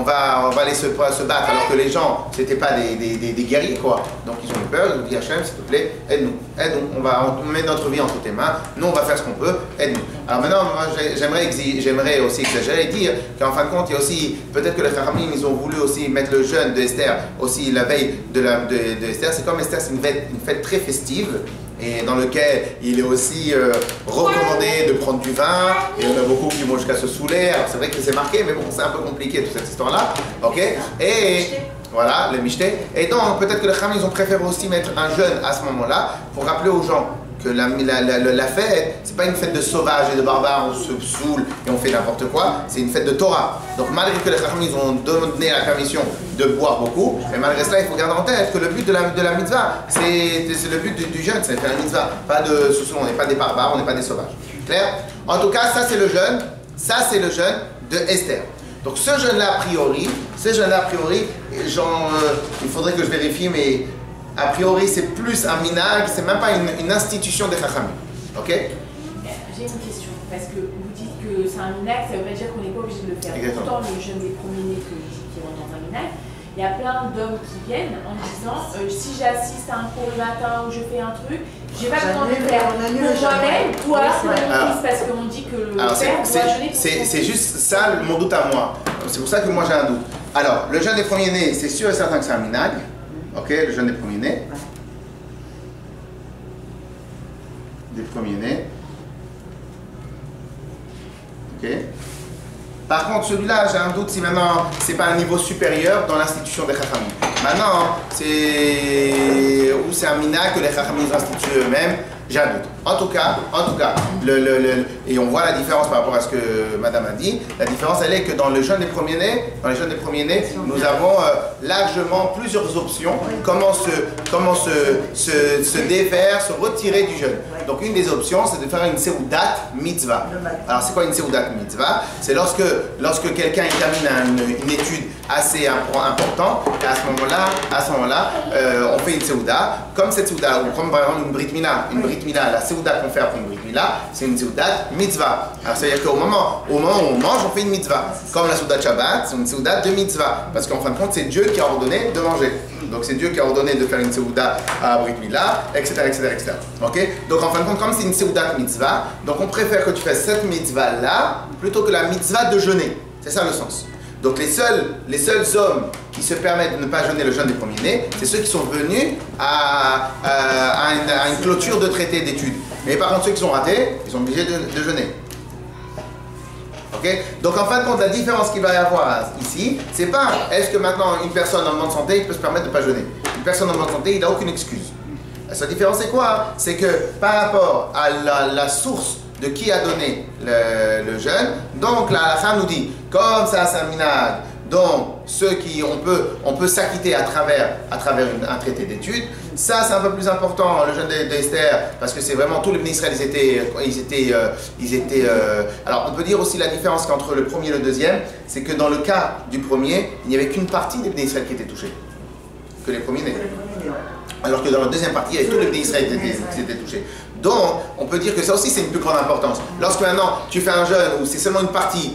va aller se battre alors que les gens c'était pas des guerriers quoi. Donc ils ont eu peur, ils ont dit Hachem s'il te plaît aide-nous, on met notre vie entre tes mains, nous on va faire ce qu'on peut, aide-nous. Alors maintenant moi j'aimerais aussi exagérer et dire qu'en fin de compte il y a aussi peut-être que les Chachamim ils ont voulu aussi mettre le jeûne de Esther aussi la veille de Esther. C'est comme Esther, c'est une fête très festive. Et dans lequel il est aussi recommandé de prendre du vin, et on a beaucoup qui vont jusqu'à se saouler. Alors c'est vrai que c'est marqué, mais bon, c'est un peu compliqué toute cette histoire-là. Ok? Et voilà, le michté. Et donc peut-être que les Chachamim ils ont préféré aussi mettre un jeûne à ce moment-là pour rappeler aux gens que la fête, c'est pas une fête de sauvages et de barbares, on se saoule et on fait n'importe quoi, c'est une fête de Torah. Donc malgré que les Chachamim ils ont donné la permission de boire beaucoup, mais malgré cela il faut garder en tête que le but de la mitzvah, c'est le but du jeûne, c'est de faire la mitzvah, pas de se saouler, on n'est pas des barbares, on n'est pas des sauvages. Clair? En tout cas, ça c'est le jeûne de Esther. Donc ce jeûne-là a priori, il faudrait que je vérifie, mais a priori, c'est plus un minag, c'est même pas une institution des Chachamim. Ok? J'ai une question, parce que vous dites que c'est un minag, ça veut pas dire qu'on n'est pas obligé de le faire. Exactement. Pourtant, le jeûne des premiers-nés qui rentre dans un minag, il y a plein d'hommes qui viennent en disant si j'assiste à un cours le matin ou je fais un truc, j'ai pas besoin de le faire pour moi-même ou alors pour mon fils, parce qu'on dit que le père doit jeûner pour son fils. C'est juste ça mon doute à moi. C'est pour ça que moi j'ai un doute. Alors, le jeûne des premiers-nés, c'est sûr et certain que c'est un minag. Ok, le jeûne des premiers-nés. Des premiers-nés. Ok. Par contre, celui-là, j'ai un doute si maintenant, c'est pas un niveau supérieur dans l'institution des Chachamim. Maintenant, c'est un minag que les Chachamim instituent eux-mêmes. J'ai un doute. En tout cas, et on voit la différence par rapport à ce que Madame a dit. La différence, elle est que dans le jeûne des premiers-nés, nous avons largement plusieurs options. Comment se défaire, se retirer du jeûne. Donc une des options, c'est de faire une seudat mitzvah. Alors c'est quoi une seudat mitzvah? C'est lorsque quelqu'un termine une étude assez importante, et à ce moment-là, on fait une seuda. Comme cette seuda, on prend par exemple une brit mila. Une brit mila, la seuda qu'on fait après une brit mila, c'est une seudat mitzvah. Alors c'est-à-dire qu'au moment où on mange, on fait une mitzvah. Comme la seuda Shabbat, c'est une seuda de mitzvah. Parce qu'en fin de compte, c'est Dieu qui a ordonné de manger. Donc c'est Dieu qui a ordonné de faire une seuda à Brit Mila, etc. Ok? Donc en fin de compte, comme c'est une seuda mitzvah, donc on préfère que tu fasses cette mitzvah-là plutôt que la mitzvah de jeûner. C'est ça le sens. Donc les seuls hommes qui se permettent de ne pas jeûner le jeûne des premiers-nés, c'est ceux qui sont venus à une clôture de traité d'études. Mais par contre, ceux qui sont ratés, ils sont obligés de jeûner. Okay? Donc en fin de compte, la différence qu'il va y avoir ici, c'est pas est-ce que maintenant une personne en bonne santé peut se permettre de ne pas jeûner. Une personne en bonne santé, il n'a aucune excuse. La seule différence c'est quoi? C'est que par rapport à la source de qui a donné le jeûne, donc la halakha nous dit, comme ça c'est un minag, donc ceux qui on peut s'acquitter à travers un traité d'études. Ça c'est un peu plus important, le jeûne d'Esther, parce que c'est vraiment tous les Bnei Israël, ils étaient alors on peut dire aussi la différence entre le premier et le deuxième, c'est que dans le cas du premier, il n'y avait qu'une partie des Bnei Israël qui était touchée, que les premiers-nés. Alors que dans la deuxième partie, il y avait tout le pays d'Israël qui était touché. Donc, on peut dire que ça aussi, c'est une plus grande importance. Lorsque maintenant, tu fais un jeûne où c'est seulement une partie,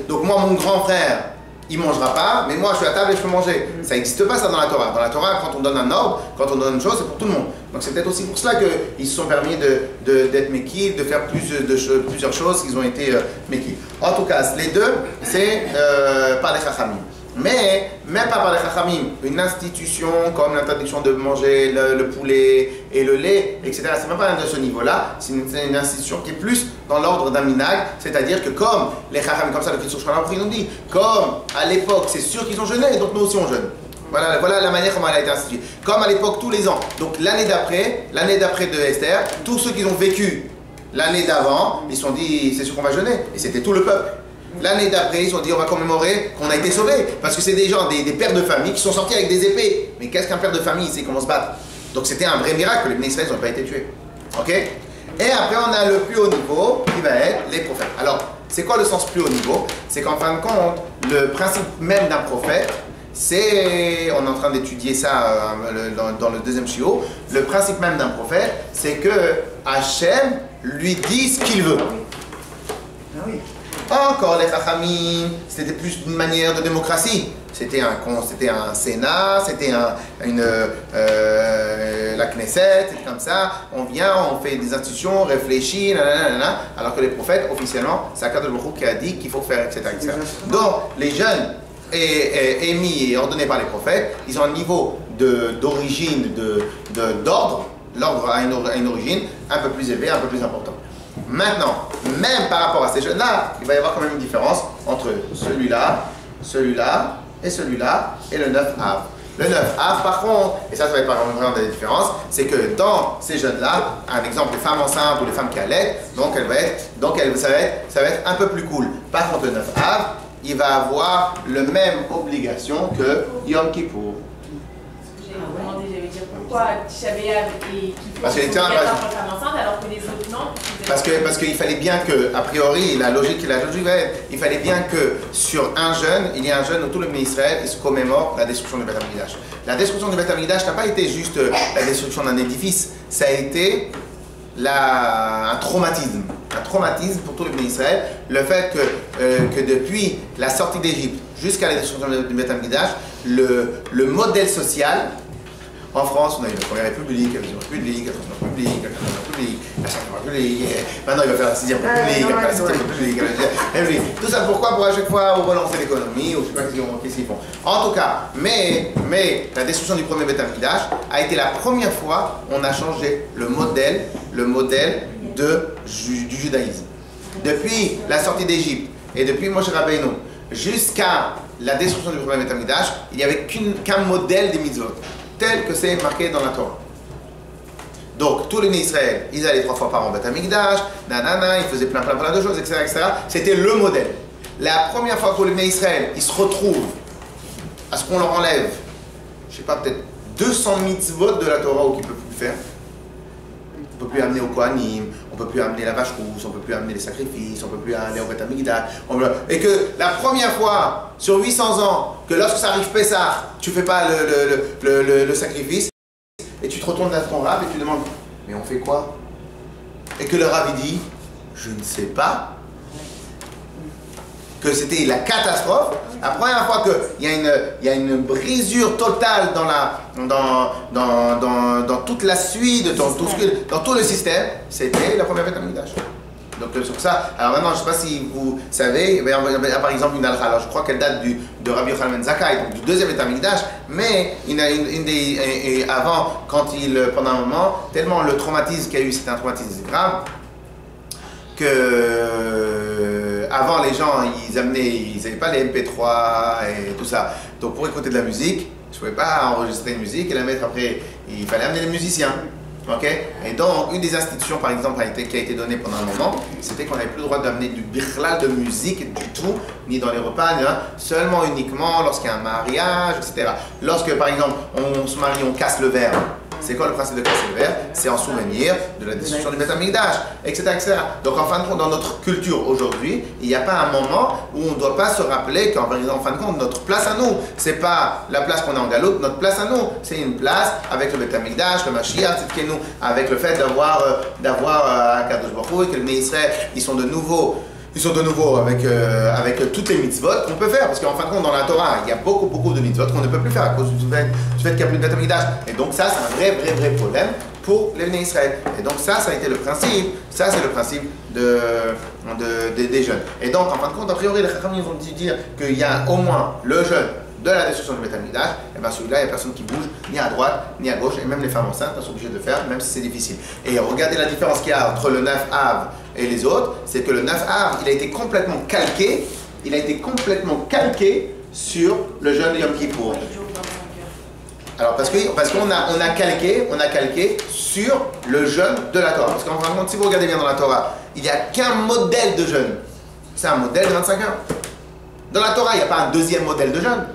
donc moi, mon grand frère, il ne mangera pas, mais moi, je suis à table et je peux manger. Ça n'existe pas, ça, dans la Torah. Dans la Torah, quand on donne un ordre, quand on donne une chose, c'est pour tout le monde. Donc, c'est peut-être aussi pour cela qu'ils se sont permis d'être méquilles, de faire plusieurs choses qu'ils ont été méquilles. En tout cas, les deux, c'est par les chachamim. Mais, même pas par les chachamim, une institution comme l'interdiction de manger le poulet et le lait, etc., c'est même pas de ce niveau-là, c'est une institution qui est plus dans l'ordre d'un minag, c'est-à-dire que comme les chachamim, comme ça, le Kitzur Shulchan Aruch nous dit, comme à l'époque, c'est sûr qu'ils ont jeûné, donc nous aussi on jeûne. Voilà la manière comment elle a été instituée. Comme à l'époque, tous les ans. Donc l'année d'après de Esther, tous ceux qui ont vécu l'année d'avant, ils se sont dit, c'est sûr qu'on va jeûner, et c'était tout le peuple. L'année d'après, ils se sont dit on va commémorer qu'on a été sauvés. Parce que c'est des gens, des pères de famille qui sont sortis avec des épées. Mais qu'est-ce qu'un père de famille, il sait comment se battre. Donc c'était un vrai miracle que les Bnei Israël n'ont pas été tués. Ok. Et après on a le plus haut niveau qui va être les prophètes. Alors, c'est quoi le sens plus haut niveau? C'est qu'en fin de compte, le principe même d'un prophète, c'est, on est en train d'étudier ça dans le deuxième shiur, le principe même d'un prophète, c'est que Hachem lui dit ce qu'il veut. Ah oui. Encore les chachamim, c'était plus une manière de démocratie. C'était un Sénat, c'était la Knesset, c'était comme ça. On vient, on fait des institutions, on réfléchit, nanana. Alors que les prophètes, officiellement, c'est Akadosh Baruch Hu qui a dit qu'il faut faire, etc., etc. Donc, les jeunes émis et ordonnés par les prophètes, ils ont un niveau d'origine, d'ordre. L'ordre a une origine un peu plus élevée, un peu plus importante. Maintenant, même par rapport à ces jeunes-là, il va y avoir quand même une différence entre celui-là, celui-là et celui-là et le 9 Av. Le 9 Av, par contre, et ça va être vraiment des différences, c'est que dans ces jeunes-là, un exemple, les femmes enceintes ou les femmes qui allaitent, ça va être un peu plus cool. Par contre, le 9 Av, il va avoir la même obligation que Yom Kippour. J'allais dire pourquoi Tisha B'Av et Kippour sont obligatoires pour les femmes enceintes alors que les autres non. Parce qu'il fallait bien que, a priori, la logique va être, il fallait bien que sur un jeûne, il y ait un jeûne où tout le Bnei Israël se commémore la destruction du Beth Amikdash. La destruction du Beth Amikdash n'a pas été juste la destruction d'un édifice, ça a été un traumatisme. Un traumatisme pour tout le Bnei Israël, le fait que depuis la sortie d'Égypte jusqu'à la destruction du Beth Amikdash, le modèle social. En France, on a eu la Première République, la Deuxième République, la Troisième République, la Quatrième République, la Cinquième République, maintenant il va faire la Sixième République, après la Septième République, la Deuxième République. Tout ça pourquoi? Pour à chaque fois relancer l'économie, ou je ne sais pas qu'est-ce qu'ils font. En tout cas, mais la destruction du premier Beth Amikdash a été la première fois où on a changé le modèle du judaïsme. Depuis la sortie d'Égypte et depuis Moshe Rabbeinu jusqu'à la destruction du premier Beth Amikdash, il n'y avait qu'un modèle des mitzvot, tel que c'est marqué dans la Torah. Donc, tous les Bnei Israël, ils allaient 3 fois par an au Beth Amikdash, ils faisaient plein de choses, etc., etc. C'était le modèle. La première fois que les Bnei Israël, ils se retrouvent à ce qu'on leur enlève, je ne sais pas, peut-être 200 mitzvot de la Torah ou qu'ils ne peuvent plus faire. On ne peut plus amener au Kohanim, on ne peut plus amener la vache rousse, on ne peut plus amener les sacrifices, on ne peut plus aller au Beth Amikdash. Et que la première fois sur 800 ans, que lorsque ça arrive Pessah, tu ne fais pas le sacrifice, et tu te retournes vers ton Rav et tu demandes, mais on fait quoi? Et que le Rav il dit, je ne sais pas. Que c'était la catastrophe. La première fois qu'il y a une brisure totale dans toute la suite, dans tout le système, c'était la première Beth Amikdash. Donc sur ça, alors maintenant je ne sais pas si vous savez, il y a par exemple une halakha, alors je crois qu'elle date de Rabbi Yochanan ben Zakkai, donc du deuxième Beth Amikdash, mais avant, pendant un moment, tellement le traumatisme qu'il y a eu, c'était un traumatisme grave, que avant les gens ils n'avaient pas les MP3 et tout ça, donc pour écouter de la musique, je ne pouvais pas enregistrer une musique et la mettre après, il fallait amener les musiciens. Okay? Et donc, une des institutions, par exemple, qui a été donnée pendant un moment, c'était qu'on n'avait plus le droit d'amener du bichlal de musique du tout, ni dans les repas, ni là, seulement uniquement lorsqu'il y a un mariage, etc. Lorsque, par exemple, on se marie, on casse le verre. C'est quoi le principe de casser le verre? C'est en souvenir de la destruction du Beth Amikdash, etc., etc. Donc en fin de compte, dans notre culture aujourd'hui, il n'y a pas un moment où on ne doit pas se rappeler qu'en fin de compte, notre place à nous, c'est pas la place qu'on a en Galoute, notre place à nous, c'est une place avec le Beth Amikdash, le Mashiach, nous, avec le fait d'avoir Kadosh Baruch Hu, et que les Israël, ils sont de nouveau avec toutes les mitzvot qu'on peut faire, parce qu'en fin de compte, dans la Torah, il y a beaucoup de mitzvot qu'on ne peut plus faire à cause du fait qu'il n'y a plus de Beth Amikdash. Et donc ça, c'est un vrai problème pour les Bnei Israël. Et donc ça a été le principe, ça c'est le principe des jeûnes. Et donc, en fin de compte, a priori, les Chachamim vont dire qu'il y a au moins le jeûne de la destruction du Beth Amikdash, et bien celui-là, il n'y a personne qui bouge, ni à droite, ni à gauche, et même les femmes enceintes sont obligées de faire, même si c'est difficile. Et regardez la différence qu'il y a entre le 9 Av et les autres, c'est que le 9 Av, il a été complètement calqué sur le jeûne de Yom Kippour. Alors parce qu'on a calqué sur le jeûne de la Torah. Parce qu'en fin de compte, si vous regardez bien dans la Torah, il n'y a qu'un modèle de jeûne. C'est un modèle de 25 heures. Dans la Torah, il n'y a pas un deuxième modèle de jeûne.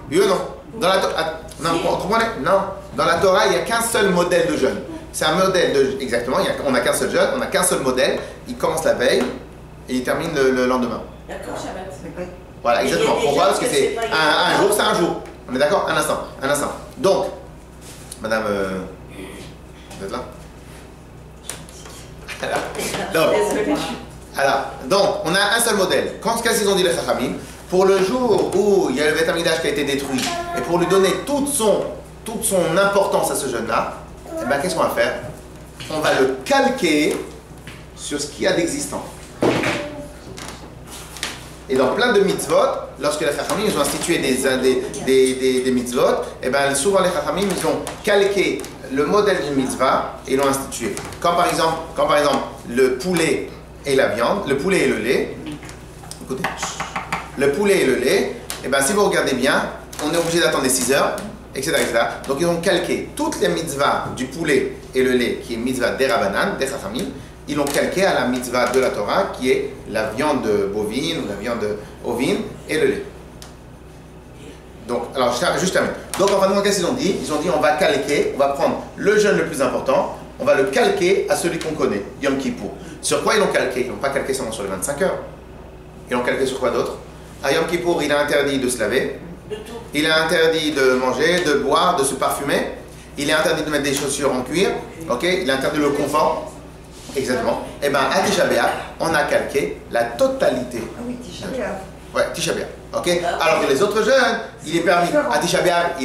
Oui ou non? Dans la Torah, non, vous comprenez? Non. Dans la Torah, il n'y a qu'un seul modèle de jeûne. C'est un modèle de... Exactement, on n'a qu'un seul jeûne, on n'a qu'un seul modèle. Il commence la veille et il termine le lendemain. D'accord, Shabbat. Voilà, exactement. Pourquoi? Parce que c'est un jour, c'est un jour. On est d'accord? Un instant. Donc, madame... vous êtes là? Donc, on a un seul modèle. Qu'est-ce qu'ils ont dit les Chachamim? Pour le jour où il y a le Beth Amikdash qui a été détruit, et pour lui donner toute son importance à ce jeûne-là, eh ben, qu'est-ce qu'on va faire? On va le calquer sur ce qu'il y a d'existant. Et dans plein de mitzvot, lorsque les Chachamim ils ont institué des mitzvot, et ben, souvent les Chachamim ils ont calqué le modèle d'une mitzvah et l'ont institué. Quand par exemple le poulet et la viande, le poulet et le lait, écoutez, le poulet et le lait, et ben, si vous regardez bien, on est obligé d'attendre 6 heures, etc., etc. Donc ils ont calqué toutes les mitzvahs du poulet et le lait, qui est mitzvah des Rabbanan, des Chachamim, ils l'ont calqué à la mitzvah de la Torah, qui est la viande bovine ou la viande ovine et le lait. Donc, alors, juste termine. Donc, en fin de compte, qu'est-ce qu'ils ont dit? Ils ont dit, on va calquer, on va prendre le jeûne le plus important, on va le calquer à celui qu'on connaît, Yom Kippour. Sur quoi ils l'ont calqué? Ils n'ont pas calqué seulement sur les 25 heures. Ils l'ont calqué sur quoi d'autre? À Yom Kippour, il a interdit de se laver, il a interdit de manger, de boire, de se parfumer, il est interdit de mettre des chaussures en cuir, ok? Il a interdit le confort. Exactement. Et bien, à Tisha B'Av, on a calqué la totalité. Ah oui, Tisha B'Av. Ouais, Tisha B'Av. Ok. Alors que les autres jeunes, il est permis. À Tisha B'Av,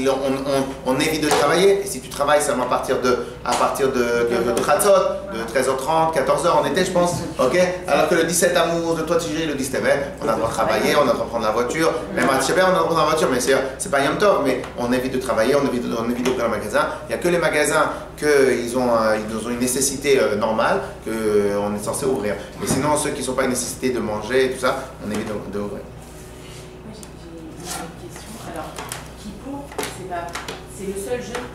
on évite de travailler. Et si tu travailles seulement à partir de Chatzot, de 13h30, 14h en été, je pense. Ok. Alors que le 17 amour de toi, Tijri, le 10 Tevet, on a le droit de travailler, on a le droit de prendre la voiture. Même à Tisha B'Av, on a le droit de prendre la voiture, mais c'est pas Yom Tov, mais on évite de travailler, on évite d'ouvrir le magasin. Il n'y a que les magasins qu'ils ont une nécessité normale qu'on est censé ouvrir. Mais sinon, ceux qui ne sont pas une nécessité de manger et tout ça, on évite d'ouvrir. J'ai une question. Alors, Kippour, c'est le seul jeûne